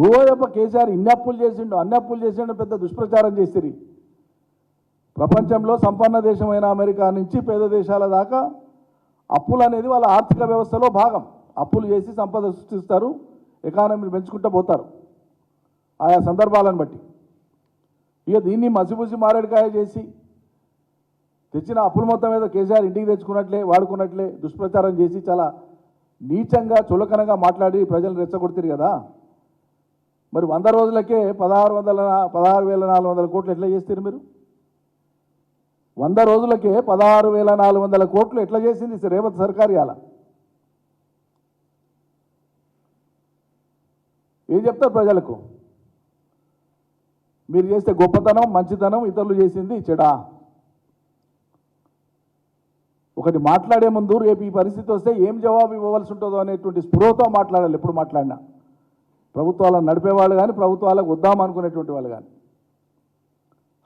ఓయప్ప కేసీఆర్ ఇన్ని అప్పులు చేసిండు అన్ని అప్పులు చేసిండు పెద్ద దుష్ప్రచారం చేసిరి. ప్రపంచంలో సంపన్న దేశమైన అమెరికా నుంచి పేద దేశాల దాకా అప్పులు అనేది వాళ్ళ ఆర్థిక వ్యవస్థలో భాగం. అప్పులు చేసి సంపద సృష్టిస్తారు, ఎకానమీని పెంచుకుంటూ పోతారు ఆయా సందర్భాలను బట్టి. ఇక దీన్ని మసిపూసి మారేడుకాయ చేసి తెచ్చిన అప్పుల మొత్తం మీద కేసీఆర్ ఇంటికి తెచ్చుకున్నట్లే వాడుకున్నట్లే దుష్ప్రచారం చేసి చాలా నీచంగా చులకనగా మాట్లాడి ప్రజలు రెచ్చగొడుతారు కదా. మరి 100 రోజులకే 16,400 కోట్లు ఎట్లా చేస్తారు మీరు? 100 రోజులకే 16,400 కోట్లు ఎట్లా చేసింది రేవంత్ సర్కార్? ఇవాళ ఏం చెప్తారు ప్రజలకు? మీరు చేస్తే గొప్పతనం మంచితనం, ఇతరులు చేసింది చెడా. ఒకటి మాట్లాడే ముందు రేపు ఈ పరిస్థితి వస్తే ఏం జవాబు ఇవ్వవలసి ఉంటుందో అనేటువంటి స్పృహతో మాట్లాడాలి. ఎప్పుడు మాట్లాడినా ప్రభుత్వాలను నడిపేవాళ్ళు కానీ ప్రభుత్వాలకు వద్దామనుకునేటువంటి వాళ్ళు కానీ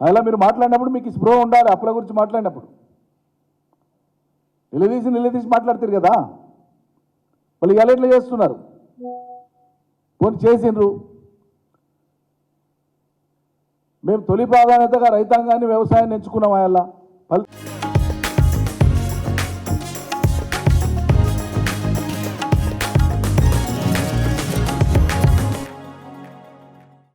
అలా మీరు మాట్లాడినప్పుడు మీకు స్పృహ ఉండాలి. అప్పుల గురించి మాట్లాడినప్పుడు నిలదీసి మాట్లాడతారు కదా. వాళ్ళు ఇలా ఎట్లా చేస్తున్నారు? పోనీ చేసిండ్రు. మేము తొలి ప్రాధాన్యతగా రైతాంగాన్ని వ్యవసాయాన్ని ఎంచుకున్నాం. అలా